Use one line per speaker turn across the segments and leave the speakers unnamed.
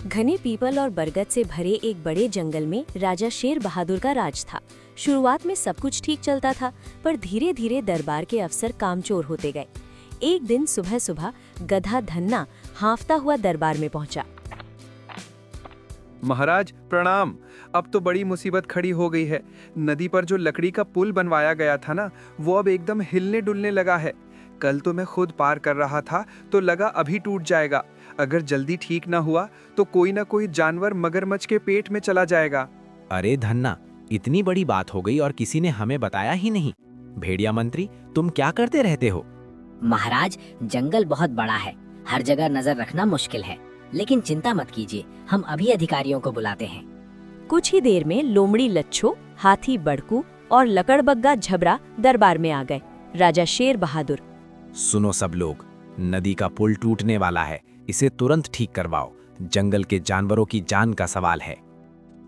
घने पीपल और बरगद से भरे एक बड़े जंगल में राजा शेर बहादुर का राज था। शुरुआत में सब कुछ ठीक चलता था, पर धीरे धीरे दरबार के अफसर कामचोर होते गए। एक दिन सुबह सुबह गधा धन्ना हांफता हुआ दरबार में पहुंचा।
महाराज प्रणाम। अब तो बड़ी मुसीबत खड़ी हो गई है। नदी पर जो लकड़ी का पुल बनवाया गया था ना, वो अब एकदम हिलने डुलने लगा है। कल तो मैं खुद पार कर रहा था तो लगा अभी टूट जाएगा। अगर जल्दी ठीक ना हुआ तो कोई ना कोई जानवर मगरमच्छ के पेट में चला जाएगा।
अरे धन्ना, इतनी बड़ी बात हो गई और किसी ने हमें बताया ही नहीं। भेड़िया मंत्री, तुम क्या करते रहते हो?
महाराज, जंगल बहुत बड़ा है, हर जगह नजर रखना मुश्किल है, लेकिन चिंता मत कीजिए, हम अभी अधिकारियों को बुलाते हैं।
कुछ ही देर में लोमड़ी लच्छो, हाथी बड़कू और लकड़बग्गा झबरा दरबार में आ गए। राजा शेर बहादुर,
सुनो सब लोग, नदी का पुल टूटने वाला है, इसे तुरंत ठीक करवाओ। जंगल के जानवरों की जान का सवाल है।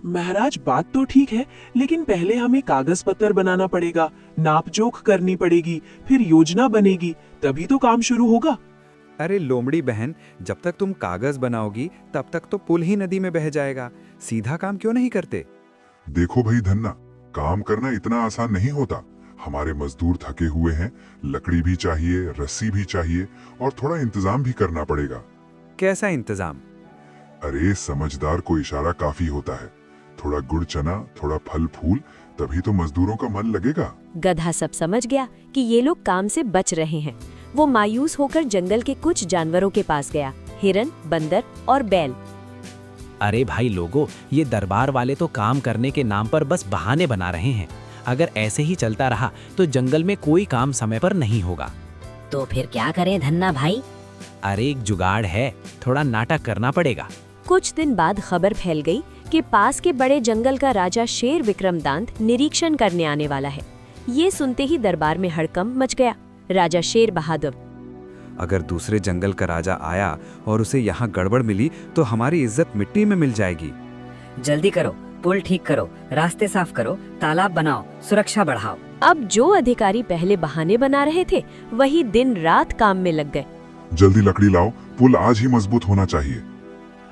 महाराज, बात तो ठीक है, लेकिन पहले हमें कागज पत्तर बनाना पड़ेगा, नापजोख करनी पड़ेगी, फिर योजना बनेगी, तभी तो काम शुरू होगा।
अरे लोमड़ी बहन, जब तक तुम कागज बनाओगी तब तक तो पुल ही नदी में बह जाएगा। सीधा काम क्यों नहीं करते?
देखो भाई धन्ना, काम करना इतना आसान नहीं होता। हमारे मजदूर थके हुए हैं, लकड़ी भी चाहिए, रस्सी भी चाहिए और थोड़ा इंतजाम भी करना पड़ेगा।
कैसा इंतजाम?
अरे समझदार को इशारा काफी होता है। थोड़ा गुड़ चना, थोड़ा फल फूल, तभी तो मजदूरों का मन लगेगा।
गधा सब समझ गया कि ये लोग काम से बच रहे हैं। वो मायूस होकर जंगल के कुछ जानवरों के पास गया, हिरन, बंदर और बैल।
अरे भाई लोगों, ये दरबार वाले तो काम करने के नाम पर बस बहाने बना रहे हैं। अगर ऐसे ही चलता रहा तो जंगल में कोई काम समय पर नहीं होगा।
तो फिर क्या करें धन्ना भाई?
अरे एक जुगाड़ है, थोड़ा नाटक करना पड़ेगा।
कुछ दिन बाद खबर फैल गई कि पास के बड़े जंगल का राजा शेर विक्रमदांत निरीक्षण करने आने वाला है। ये सुनते ही दरबार में हड़कंप मच गया। राजा शेर बहादुर,
अगर दूसरे जंगल का राजा आया और उसे यहाँ गड़बड़ मिली तो हमारी इज्जत मिट्टी में मिल जाएगी।
जल्दी करो, पुल ठीक करो, रास्ते साफ करो, तालाब बनाओ, सुरक्षा बढ़ाओ।
अब जो अधिकारी पहले बहाने बना रहे थे, वही दिन रात काम में लग गए।
जल्दी लकड़ी लाओ, पुल आज ही मजबूत होना चाहिए।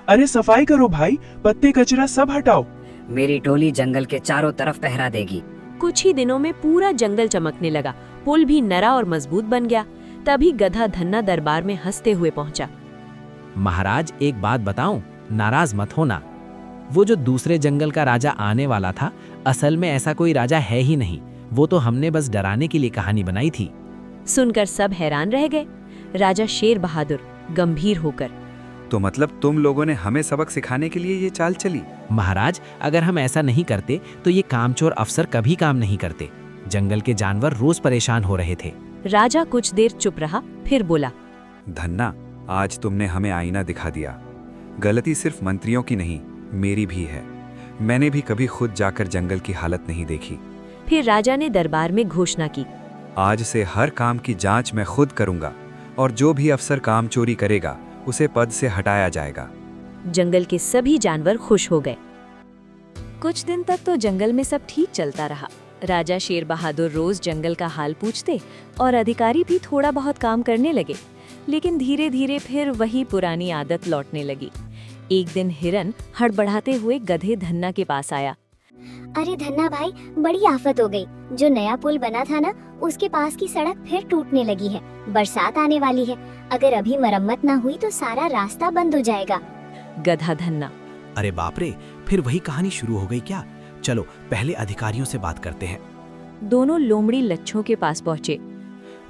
अरे सफाई करो भाई, पत्ते कचरा सब हटाओ।
मेरी टोली जंगल के चारों तरफ पहरा देगी।
कुछ ही दिनों में पूरा जंगल चमकने लगा, पुल भी नरा और मजबूत बन गया। तभी गधा धन्ना दरबार में हंसते हुए पहुंचा।
महाराज, एक बात बताऊं, नाराज मत होना। वो जो दूसरे जंगल का राजा आने वाला था, असल में ऐसा कोई राजा है ही नहीं। वो तो हमने बस डराने के लिए कहानी बनाई थी।
सुनकर सब हैरान रह गए। राजा शेर बहादुर गंभीर होकर,
तो मतलब तुम लोगों ने हमें सबक सिखाने के लिए ये चाल चली?
महाराज, अगर हम ऐसा नहीं करते तो ये कामचोर अफसर कभी काम नहीं करते। जंगल के जानवर रोज परेशान हो रहे थे।
राजा कुछ देर चुप रहा, फिर बोला,
धन्ना, आज तुमने हमें आईना दिखा दिया। गलती सिर्फ मंत्रियों की नहीं, मेरी भी है। मैंने भी कभी खुद जाकर जंगल की हालत नहीं देखी।
फिर राजा ने दरबार में घोषणा की,
आज से हर काम की जांच मैं खुद करूंगा और जो भी अफसर काम चोरी करेगा उसे पद से हटाया जाएगा।
जंगल के सभी जानवर खुश हो गए। कुछ दिन तक तो जंगल में सब ठीक चलता रहा। राजा शेर बहादुर रोज जंगल का हाल पूछते और अधिकारी भी थोड़ा बहुत काम करने लगे। लेकिन धीरे धीरे फिर वही पुरानी आदत लौटने लगी। एक दिन हिरन हड़बड़ाते हुए गधे धन्ना के पास आया।
अरे धन्ना भाई, बड़ी आफत हो गई। जो नया पुल बना था ना, उसके पास की सड़क फिर टूटने लगी है। बरसात आने वाली है, अगर अभी मरम्मत ना हुई तो सारा रास्ता बंद हो जाएगा।
गधा धन्ना,
अरे बाप रे, फिर वही कहानी शुरू हो गई क्या? चलो पहले अधिकारियों से बात करते हैं।
दोनों लोमड़ी लच्छों के पास पहुंचे।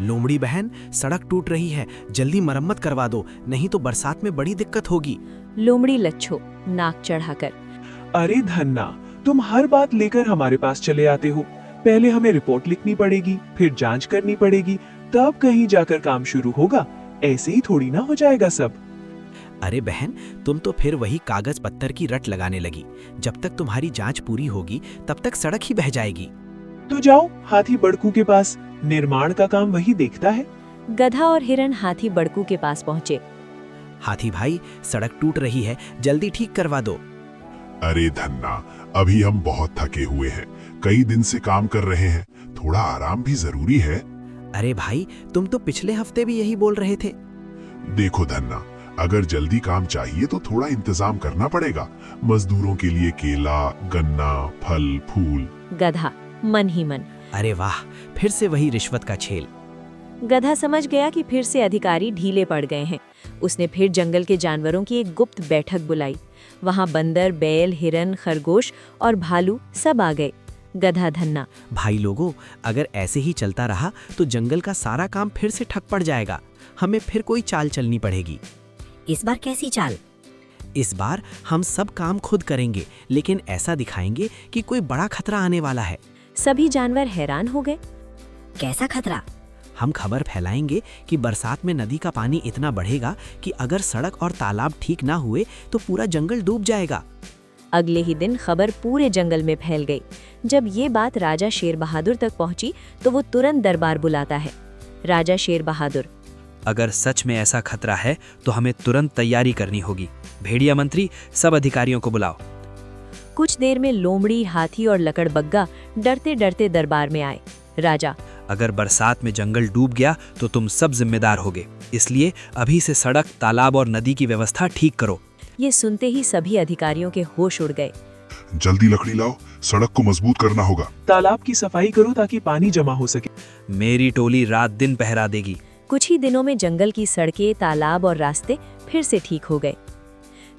लोमड़ी बहन, सड़क टूट रही है, जल्दी मरम्मत करवा दो, नहीं तो बरसात में बड़ी दिक्कत होगी।
लोमड़ी लच्छो नाक चढ़ाकर,
अरे धन्ना, तुम हर बात लेकर हमारे पास चले आते हो। पहले हमें रिपोर्ट लिखनी पड़ेगी, फिर जांच करनी पड़ेगी, तब कहीं जाकर काम शुरू होगा। ऐसे ही थोड़ी ना हो जाएगा सब।
अरे बहन, तुम तो फिर वही कागज पत्थर की रट लगाने लगी। जब तक तुम्हारी जांच पूरी होगी तब तक सड़क ही बह जाएगी।
तो जाओ हाथी बड़कू के पास, निर्माण का काम वही देखता है।
गधा और हिरन हाथी बड़कू के पास पहुंचे।
हाथी भाई, सड़क टूट रही है, जल्दी ठीक करवा दो।
अरे धन्ना, अभी हम बहुत थके हुए हैं, कई दिन से काम कर रहे हैं, थोड़ा आराम भी जरूरी है।
अरे भाई, तुम तो पिछले हफ्ते भी यही बोल रहे थे।
देखो धन्ना, अगर जल्दी काम चाहिए तो थोड़ा इंतजाम करना पड़ेगा। मजदूरों के लिए केला, गन्ना, फल, फूल।
गधा मन ही मन।
अरे वाह, फिर से वही रिश्वत का खेल।
गधा समझ गया कि फिर से अधिकारी ढीले पड़ गए हैं। उसने फिर जंगल के जानवरों की एक गुप्त बैठक बुलाई। वहां बंदर, बैल, हिरन, खरगोश और भालू सब आ गए। गधा धन्ना,
भाई लोगों, अगर ऐसे ही चलता रहा तो जंगल का सारा काम फिर से ठप पड़ जाएगा। हमें फिर कोई चाल चलनी पड़ेगी।
इस बार कैसी चाल?
इस बार हम सब काम खुद करेंगे, लेकिन ऐसा दिखाएंगे कि कोई बड़ा खतरा आने वाला है।
सभी जानवर हैरान हो गए।
कैसा खतरा?
हम खबर फैलाएंगे कि बरसात में नदी का पानी इतना बढ़ेगा कि अगर सड़क और तालाब ठीक ना हुए तो पूरा जंगल डूब जाएगा।
अगले ही दिन खबर पूरे जंगल में फैल गई। जब ये बात राजा शेर बहादुर तक पहुंची तो वो तुरंत दरबार बुलाता है। राजा शेर बहादुर,
अगर सच में ऐसा खतरा है तो हमें तुरंत तैयारी करनी होगी। भेड़िया मंत्री, सब अधिकारियों को बुलाओ।
कुछ देर में लोमड़ी, हाथी और लकड़बग्गा डरते डरते दरबार में आए। राजा,
अगर बरसात में जंगल डूब गया तो तुम सब जिम्मेदार होगे, इसलिए अभी से सड़क, तालाब और नदी की व्यवस्था ठीक करो।
ये सुनते ही सभी अधिकारियों के होश उड़ गए।
जल्दी लकड़ी लाओ, सड़क को मजबूत करना होगा।
तालाब की सफाई करो ताकि पानी जमा हो सके।
मेरी टोली रात दिन पहरा देगी।
कुछ ही दिनों में जंगल की सड़कें, तालाब और रास्ते फिर से ठीक हो गए।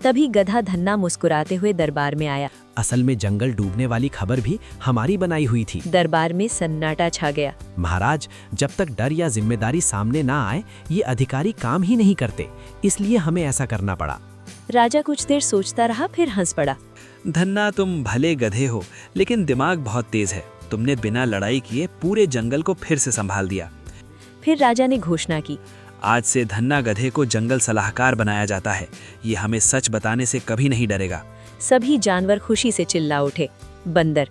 तभी गधा धन्ना मुस्कुराते हुए दरबार में आया।
असल में जंगल डूबने वाली खबर भी हमारी बनाई हुई थी।
दरबार में सन्नाटा छा गया।
महाराज, जब तक डर या जिम्मेदारी सामने ना आए ये अधिकारी काम ही नहीं करते, इसलिए हमें ऐसा करना पड़ा।
राजा कुछ देर सोचता रहा, फिर हंस पड़ा।
धन्ना, तुम भले गधे हो लेकिन दिमाग बहुत तेज है। तुमने बिना लड़ाई किए पूरे जंगल को फिर से संभाल दिया।
फिर राजा ने घोषणा की,
आज से धन्ना गधे को जंगल सलाहकार बनाया जाता है। ये हमें सच बताने से कभी नहीं डरेगा।
सभी जानवर खुशी से चिल्ला उठे। बंदर,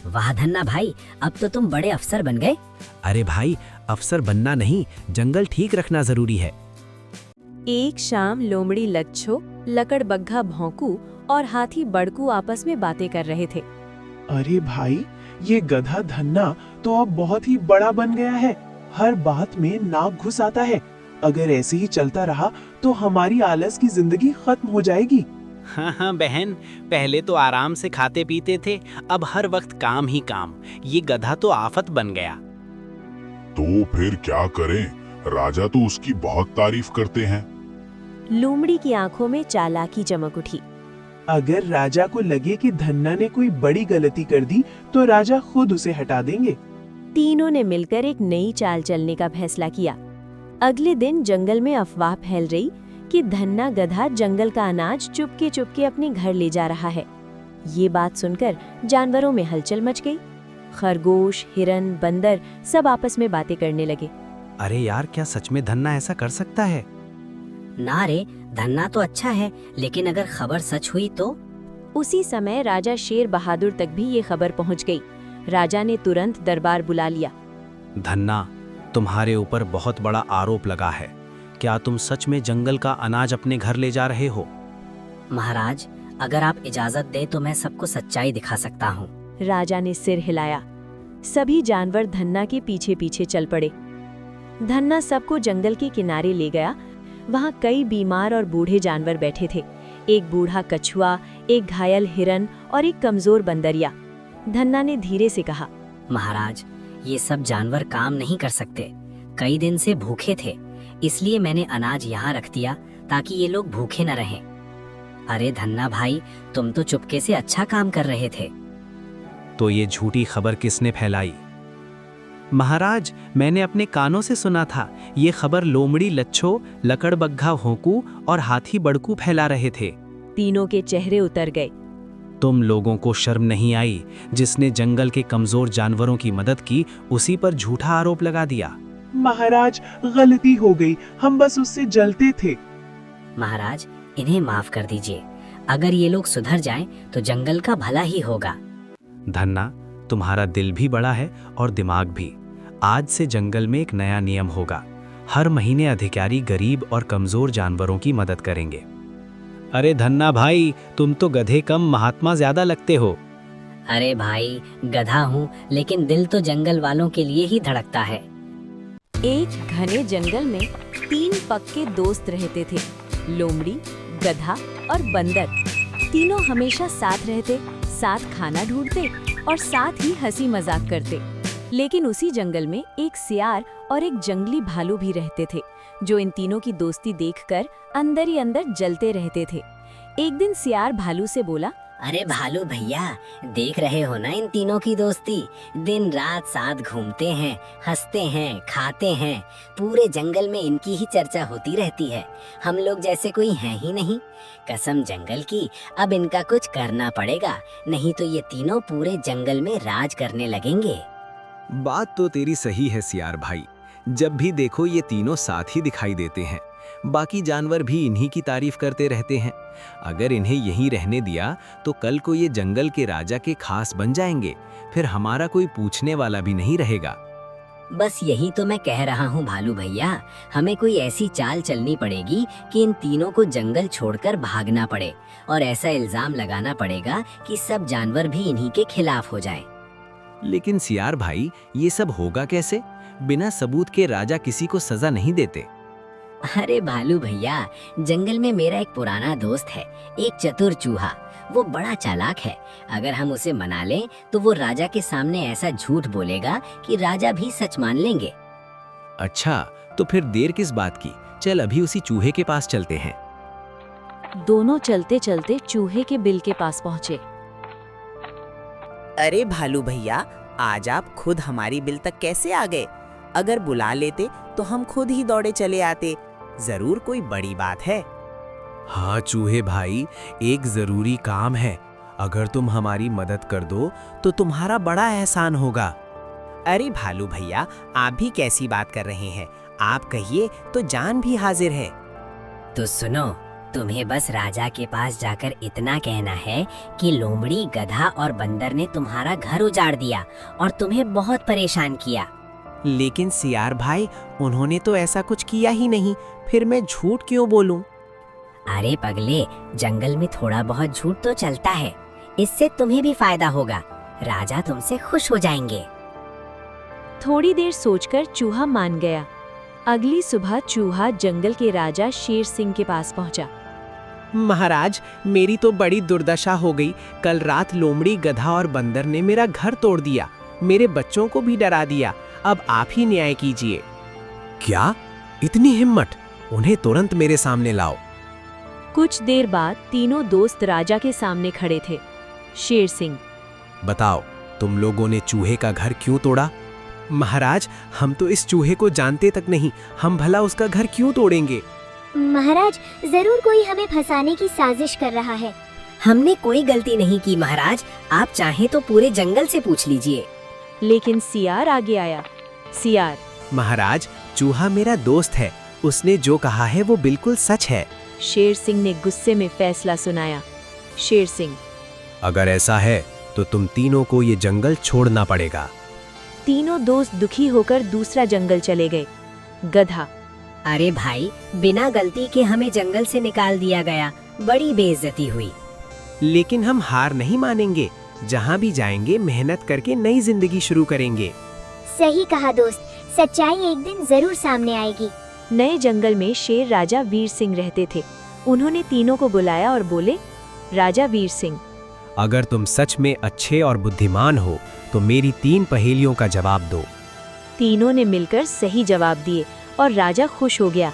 वाह धन्ना भाई, अब तो तुम बड़े अफसर बन गए।
अरे भाई, अफसर बनना नहीं, जंगल ठीक रखना जरूरी है।
एक शाम लोमड़ी लच्छो, लकड़बग्घा भौंकू और हाथी बड़कू आपस में बातें कर रहे थे।
अरे भाई, ये गधा धन्ना तो अब बहुत ही बड़ा बन गया है। हर बात में नाक घुस आता है। अगर ऐसे ही चलता रहा तो हमारी आलस की जिंदगी खत्म हो जाएगी।
हाँ बहन, पहले तो आराम से खाते पीते थे, अब हर वक्त काम ही काम। ये गधा तो आफत बन गया।
तो फिर क्या करें? राजा तो उसकी बहुत तारीफ करते हैं।
लोमड़ी की आंखों में चालाकी चमक उठी।
अगर राजा को लगे कि धन्ना ने कोई बड़ी गलती कर दी तो राजा खुद उसे हटा देंगे।
तीनों ने मिलकर एक नई चाल चलने का फैसला किया। अगले दिन जंगल में अफवाह फैल रही कि धन्ना गधा जंगल का अनाज चुपके चुपके अपने घर ले जा रहा है। ये बात सुनकर जानवरों में हलचल मच गई। खरगोश, हिरन, बंदर सब आपस में बातें करने लगे।
अरे यार, क्या सच में धन्ना ऐसा कर सकता है?
ना रे, धन्ना तो अच्छा है, लेकिन अगर खबर सच हुई तो?
उसी समय राजा शेर बहादुर तक भी ये खबर पहुंच गई। राजा ने तुरंत दरबार बुला लिया।
धन्ना, तुम्हारे ऊपर बहुत बड़ा आरोप लगा है। क्या तुम सच में जंगल का अनाज अपने घर ले जा रहे हो?
महाराज, अगर आप इजाजत दे तो मैं सबको सच्चाई दिखा सकता हूँ।
राजा ने सिर हिलाया। सभी जानवर धन्ना के पीछे पीछे चल पड़े। धन्ना सबको जंगल के किनारे ले गया। वहाँ कई बीमार और बूढ़े जानवर बैठे थे। एक बूढ़ा कछुआ, एक घायल हिरन और एक कमजोर बंदरिया। धन्ना ने धीरे से कहा,
महाराज, ये सब जानवर काम नहीं कर सकते। कई दिन से भूखे थे, इसलिए मैंने अनाज यहाँ रख दिया ताकि ये लोग भूखे न रहें। अरे धन्ना भाई, तुम तो चुपके से अच्छा काम कर रहे थे।
तो ये झूठी खबर किसने फैलाई? महाराज, मैंने अपने कानों से सुना था। ये खबर लोमड़ी लच्छो, लकड़बग्घा भौंकू और हाथी बड़कू फैला रहे थे।
तीनों के चेहरे उतर गए।
तुम लोगों को शर्म नहीं आई? जिसने जंगल के कमजोर जानवरों की मदद की, उसी पर झूठा आरोप लगा दिया।
महाराज, गलती हो गई, हम बस उससे जलते थे।
महाराज, इन्हें माफ कर दीजिए। अगर ये लोग सुधर जाएं तो जंगल का भला ही होगा।
धन्ना, तुम्हारा दिल भी बड़ा है और दिमाग भी। आज से जंगल में एक नया नियम होगा। हर महीने अधिकारी गरीब और कमजोर जानवरों की मदद करेंगे।
अरे धन्ना भाई, तुम तो गधे कम महात्मा ज्यादा लगते हो।
अरे भाई, गधा हूँ लेकिन दिल तो जंगल वालों के लिए ही धड़कता है।
एक घने जंगल में 3 पक्के दोस्त रहते थे। लोमड़ी, गधा और बंदर तीनों हमेशा साथ रहते, साथ खाना ढूंढते और साथ ही हंसी मजाक करते। लेकिन उसी जंगल में एक सियार और एक जंगली भालू भी रहते थे, जो इन तीनों की दोस्ती देखकर अंदर ही अंदर जलते रहते थे। एक दिन सियार भालू से बोला,
अरे भालू भैया, देख रहे हो ना इन तीनों की दोस्ती, दिन रात साथ घूमते हैं, हंसते हैं, खाते हैं, पूरे जंगल में इनकी ही चर्चा होती रहती है। हम लोग जैसे कोई है ही नहीं। कसम जंगल की, अब इनका कुछ करना पड़ेगा, नहीं तो ये तीनों पूरे जंगल में राज करने लगेंगे।
बात तो तेरी सही है सियार भाई, जब भी देखो ये तीनों साथ ही दिखाई देते हैं। बाकी जानवर भी इन्हीं की तारीफ करते रहते हैं। अगर इन्हें यहीं रहने दिया तो कल को ये जंगल के राजा के खास बन जाएंगे, फिर हमारा कोई पूछने वाला भी नहीं रहेगा।
बस यही तो मैं कह रहा हूँ भालू भैया, हमें कोई ऐसी चाल चलनी पड़ेगी कि इन तीनों को जंगल छोड़कर भागना पड़े और ऐसा इल्जाम लगाना पड़ेगा कि सब जानवर भी इन्हीं के खिलाफ हो जाएं।
लेकिन सियार भाई, ये सब होगा कैसे? बिना सबूत के राजा किसी को सजा नहीं देते।
अरे भालू भैया, जंगल में मेरा एक पुराना दोस्त है, एक चतुर चूहा। वो बड़ा चालाक है। अगर हम उसे मना लें तो वो राजा के सामने ऐसा झूठ बोलेगा कि राजा भी सच मान लेंगे।
अच्छा, तो फिर देर किस बात की? चल अभी उसी चूहे के पास चलते हैं।
दोनों चलते चलते चूहे के बिल के पास पहुंचे।
अरे भालू भैया, आज आप खुद हमारी बिल तक कैसे आ गए? अगर बुला लेते तो हम खुद ही दौड़े चले आते। जरूर कोई बड़ी बात है।
हाँ चूहे भाई, एक जरूरी काम है। अगर तुम हमारी मदद कर दो तो तुम्हारा बड़ा एहसान होगा।
अरे भालू भैया, आप भी कैसी बात कर रहे हैं? आप कहिए तो जान भी हाजिर है।
तो सुनो, तुम्हें बस राजा के पास जाकर इतना कहना है कि लोमड़ी, गधा और बंदर ने तुम्हारा घर उजाड़ दिया और तुम्हें बहुत परेशान किया।
लेकिन सियार भाई, उन्होंने तो ऐसा कुछ किया ही नहीं, फिर मैं झूठ क्यों बोलूं?
अरे पगले, जंगल में थोड़ा बहुत झूठ तो चलता है, इससे तुम्हें भी फायदा होगा। राजा तुमसे खुश हो जाएंगे।
थोड़ी देर सोचकर चूहा मान गया। अगली सुबह चूहा जंगल के राजा शेर सिंह के पास पहुंचा।
महाराज, मेरी तो बड़ी दुर्दशा हो गई। कल रात लोमड़ी, गधा और बंदर ने मेरा घर तोड़ दिया, मेरे बच्चों को भी डरा दिया। अब आप ही न्याय कीजिए।
क्या? इतनी हिम्मत? उन्हें तुरंत मेरे सामने लाओ।
कुछ देर बाद तीनों दोस्त राजा के सामने खड़े थे। शेर सिंह,
बताओ, तुम लोगों ने चूहे का घर क्यों तोड़ा?
महाराज, हम तो इस चूहे को जानते तक नहीं, हम भला उसका घर क्यों तोड़ेंगे?
महाराज, जरूर कोई हमें फंसाने की साजिश कर रहा है।
हमने कोई गलती नहीं की महाराज, आप चाहें तो पूरे जंगल से पूछ लीजिए।
लेकिन सियार आगे आया। सियार,
महाराज, चूहा मेरा दोस्त है, उसने जो कहा है वो बिल्कुल सच है।
शेर सिंह ने गुस्से में फैसला सुनाया। शेर सिंह,
अगर ऐसा है तो तुम तीनों को ये जंगल छोड़ना पड़ेगा।
तीनों दोस्त दुखी होकर दूसरा जंगल चले गए। गधा,
अरे भाई, बिना गलती के हमें जंगल से निकाल दिया गया, बड़ी बेइज्जती हुई।
लेकिन हम हार नहीं मानेंगे, जहाँ भी जाएंगे मेहनत करके नई जिंदगी शुरू करेंगे।
सही कहा दोस्त, सच्चाई एक दिन जरूर सामने आएगी।
नए जंगल में शेर राजा वीर सिंह रहते थे। उन्होंने तीनों को बुलाया और बोले, राजा वीर सिंह,
अगर तुम सच में अच्छे और बुद्धिमान हो तो मेरी 3 पहेलियों का जवाब दो।
तीनों ने मिलकर सही जवाब दिए और राजा खुश हो गया।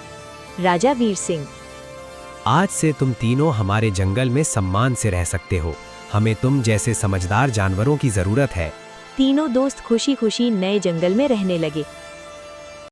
राजा वीर सिंह,
आज से तुम तीनों हमारे जंगल में सम्मान से रह सकते हो। हमें तुम जैसे समझदार जानवरों की जरूरत है।
तीनों दोस्त खुशी खुशी नए जंगल में रहने लगे।